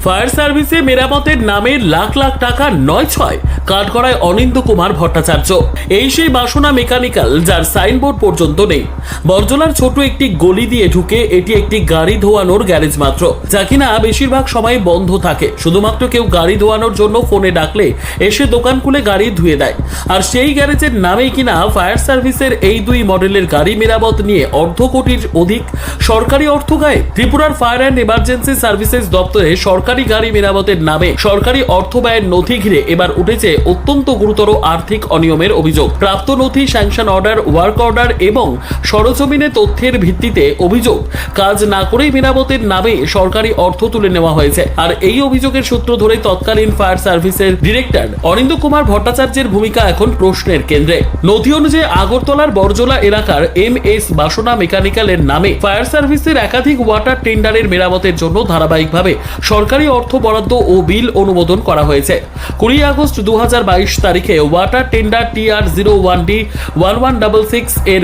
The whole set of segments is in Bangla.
ফায়ার সার্ভিসে মেরামতের নামে লাখ লাখ টাকা নয় ছয় কাঠগড়ায় অনিন্দ্য কুমার ভট্টাচার্য। এই সেই বাসনা মেকানিক্যাল যার সাইনবোর্ড পর্যন্ত নেই। বরজলার ছোট একটি গলি দিয়ে ঢুকে এটি একটি গাড়ি ধোয়ানোর গ্যারেজ মাত্র, যা কিনা বেশিরভাগ সময় বন্ধ থাকে। শুধুমাত্র কেউ গাড়ি ধোয়ানোর জন্য ফোনে ডাকলে এসে দোকান খুলে গাড়ি ধুয়ে দেয়। আর সেই গ্যারেজের নামেই কিনা ফায়ার সার্ভিসের এই দুই মডেলের গাড়ি মেরামত নিয়ে অর্ধ কোটির অধিক সরকারি অর্থ গায়ে। ত্রিপুরার ফায়ার অ্যান্ড এমার্জেন্সি সার্ভিসেস দপ্তরে সরকারি গাড়ি মেরামতের নামে সরকারি অর্থ ব্যয়ের নথি ঘিরে এবার উঠেছে অত্যন্ত গুরুতর আর্থিক অনিয়মের অভিযোগ। প্রাপ্ত নথি, স্যাংশন অর্ডার, ওয়ার্ক অর্ডার এবং সরজমিনে তথ্যের ভিত্তিতে অভিযোগ কাজ না করেই মেরামতের নামে সরকারি অর্থ তুলে নেওয়া হয়েছে। আর এই অভিযোগের সূত্র ধরে তৎকালীন ফায়ার সার্ভিসের ডিরেক্টর অনিন্দ্য কুমার ভট্টাচার্যের ভূমিকা এখন প্রশ্নের কেন্দ্রে। নথি অনুযায়ী আগরতলার বরজলা এলাকার MS বাসনা মেকানিক্যালের নামে ফায়ার সার্ভিসের একাধিক ওয়াটার টেন্ডারের মেরামতের জন্য ধারাবাহিকভাবে সরকারি অর্থ বরাদ্দ ও বিল অনুমোদন করা হয়েছে। 20 আগস্ট 2022 তারিখে ওয়াটার টেন্ডার TR01D 1166 এর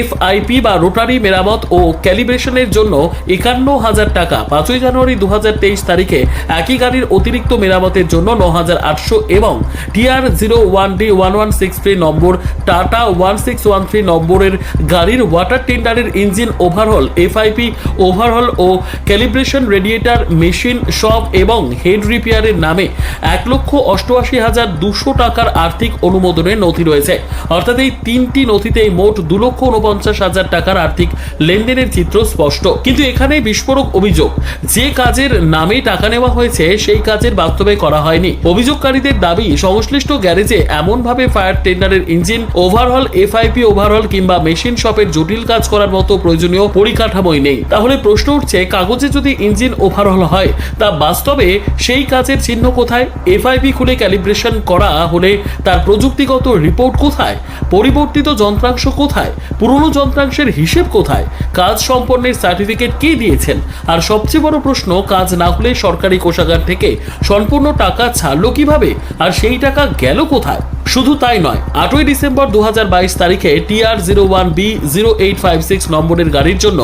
FIP বা রোটারি মেরামত ও ক্যালিব্রেশনের জন্য 51,000 টাকা। 5 জানুয়ারি 2023 তারিখে একই গাড়ির অতিরিক্ত মেরামতের জন্য 9,800 এবং TR01D 1163 নম্বর টাটা 1613 নম্বরের গাড়ির ওয়াটার টেন্ডারের ইঞ্জিন ওভারহল, FIP ওভারহল ও ক্যালিব্রেশন, রেডিয়েটর, মেশিন শপ এবং হেড রিপেয়ারের নামে 1,88,200 টাকার আর্থিক অনুমোদনের নথি রয়েছে। অর্থাৎ এই তিনটি নথিতে মোট 2,49,000 টাকার আর্থিক লেনদেনের চিত্র স্পষ্ট। কিন্তু এখানে বিস্ফোরক অভিযোগ, যে কাজের নামে টাকা নেওয়া হয়েছে সেই কাজের বাস্তবে করা হয়নি। অভিযোগকারীদের দাবি, সংশ্লিষ্ট গ্যারেজে এমনভাবে ফায়ার টেন্ডারের ইঞ্জিন ওভারহল, FIP ওভারহল কিংবা মেশিন শপের জটিল কাজ করার মতো প্রয়োজনীয় পরিকাঠামোই নেই। তাহলে প্রশ্ন উঠছে, কাগজে যদি ইঞ্জিন ওভারহল হয় তা বাস্তবে সেই কাজের চিহ্ন কোথায়? FIP খুলে ক্যালিব্রেশন করা হলে তার প্রযুক্তিগত রিপোর্ট কোথায়? পরিবর্তিত যন্ত্রাংশ কোথায়? পুরনো যন্ত্রাংশের হিসেব কোথায়? কাজ সম্পন্নের সার্টিফিকেট কে দিয়েছেন? আর সবচেয়ে বড় প্রশ্ন, কাজ না হলে সরকারি কোষাগার থেকে সম্পূর্ণ টাকা ছাড়লো কিভাবে? আর সেই টাকা গেল কোথায়? শুধু তাই নয়, 8 ডিসেম্বর 2022 তারিখে TR01B 0856 নম্বরের গাড়ির জন্য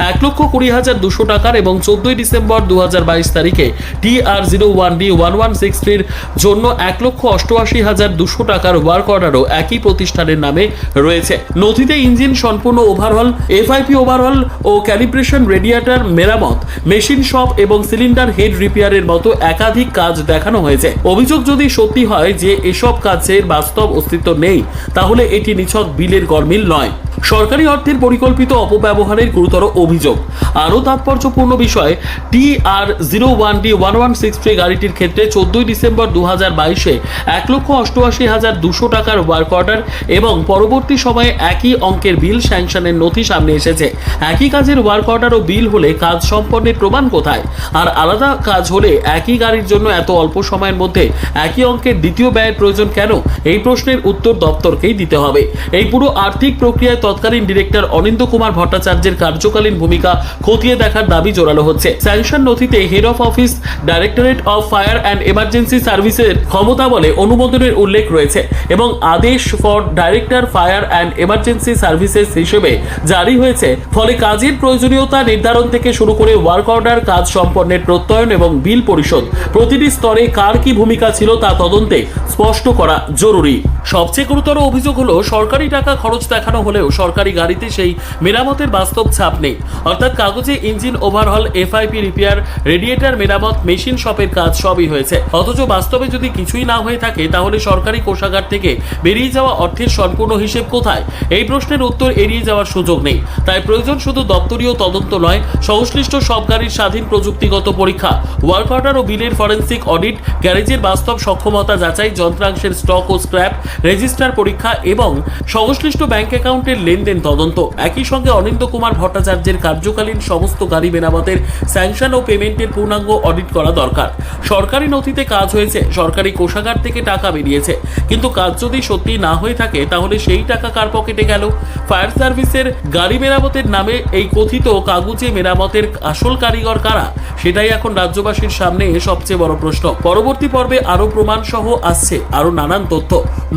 1,20,200 টাকার এবং 14 ডিসেম্বর 2022 তারিখে TR01D 1163 জন্য 1,88,200 টাকার ওয়ার্ক অর্ডারও একই প্রতিষ্ঠানের নামে রয়েছে। নথিতে ইঞ্জিন সম্পূর্ণ ওভারহল, FIP ওভারহল ও ক্যালিব্রেশন, রেডিয়েটর মেরামত, মেশিন শপ এবং সিলিন্ডার হেড রিপেয়ারের মতো একাধিক কাজ দেখানো হয়েছে। অভিযোগ যদি সত্যি হয় যে এসব কাজের বাস্তব অস্তিত্ব নেই, তাহলে এটি নিছক বিলের গরমিল নয়, সরকারি অর্থের পরিকল্পিত অপব্যবহারের গুরুতর অভিযোগ। আরও তাৎপর্যপূর্ণ বিষয়, TR01D 1163 গাড়িটির ক্ষেত্রে 14 ডিসেম্বর 2022-এ 1,88,200 টাকার ওয়ার্ক অর্ডার এবং পরবর্তী সময়ে একই অঙ্কের বিল স্যাংশনের নথি সামনে এসেছে। একই কাজের ওয়ার্ক অর্ডার ও বিল হলে কাজ সম্পন্নের প্রমাণ কোথায়? আর আলাদা কাজ হলে একই গাড়ির জন্য এত অল্প সময়ের মধ্যে একই অঙ্কের দ্বিতীয় ব্যয়ের প্রয়োজন কেন? এই প্রশ্নের উত্তর দপ্তরকেই দিতে হবে। এই পুরো আর্থিক প্রক্রিয়ায় তৎকালীন ডিরেক্টর অনিন্দ্য কুমার ভট্টাচার্যের কার্যকালীন ভূমিকা খতিয়ে দেখার দাবি জোরালো হচ্ছে। স্যাংশন নথিতে head of office, directorate of fire and emergency সার্ভিসের ক্ষমতা বলে অনুমোদনের উল্লেখ রয়েছে এবং আদেশ for director fire and emergency services হিসেবে জারি হয়েছে। ফলে কাজের প্রয়োজনীয়তা নির্ধারণ থেকে শুরু করে ওয়ার্ক অর্ডার, কাজ সম্পন্নের প্রত্যয়ন এবং বিল পরিশোধ, প্রতিটি স্তরে কার কি ভূমিকা ছিল তা তদন্তে স্পষ্ট করা জরুরি। সবচেয়ে গুরুতর অভিযোগ হলো, সরকারি টাকা খরচ দেখানো হলেও সরকারি গাড়িতে সেই মেরামতের বাস্তব ছাপ নেই। অর্থাৎ কাগজে engine overhaul, FIP repair, radiator মেরামত, মেশিন শপের কাজ সবই হয়েছে, অথচ বাস্তবে যদি কিছুই না হয়ে থাকে তাহলে সরকারি কোষাগার থেকে বেরিয়ে যাওয়া অর্থের সম্পূর্ণ হিসেব কোথায়? এই প্রশ্নের উত্তর এড়িয়ে যাওয়ার সুযোগ নেই। তাই প্রয়োজন শুধু দপ্তরীয় তদন্ত নয়, সংশ্লিষ্ট সব গাড়ির স্বাধীন প্রযুক্তিগত পরীক্ষা, ওয়ার্ক অর্ডার ও বিলের ফরেন্সিক অডিট, গ্যারেজের বাস্তব সক্ষমতা যাচাই, যন্ত্রাংশের স্টক ও স্ক্র্যাপ রেজিস্টার পরীক্ষা এবং সংশ্লিষ্ট ব্যাংক অ্যাকাউন্টের লেনদেন তদন্ত। একই সঙ্গে অনিন্দ্য কুমার ভট্টাচার্যের কার্যকালীন সমস্ত গাড়ি মেরামতের স্যাংশন ও পেমেন্টের পূর্ণাঙ্গ অডিট করা দরকার। সরকারি নথিতে কাজ হয়েছে, সরকারি কোষাগার থেকে টাকা বেরিয়েছে, কিন্তু কাজ যদি সত্যি না হয়ে থাকে তাহলে সেই টাকা কার পকেটে গেল? ফায়ার সার্ভিসের গাড়ি মেরামতের নামে এই কথিত কাগজে মেরামতের আসল কারিগর কারা? সেটাই এখন রাজ্যবাসীর সামনে সবচেয়ে বড় প্রশ্ন। পরবর্তী পর্বে আরো প্রমাণ সহ আসছে আরো নানান তথ্য।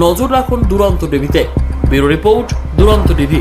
নজর রাখুন দুরন্ত টিভিতে। ব্যুরো রিপোর্ট, দুরন্ত টিভি।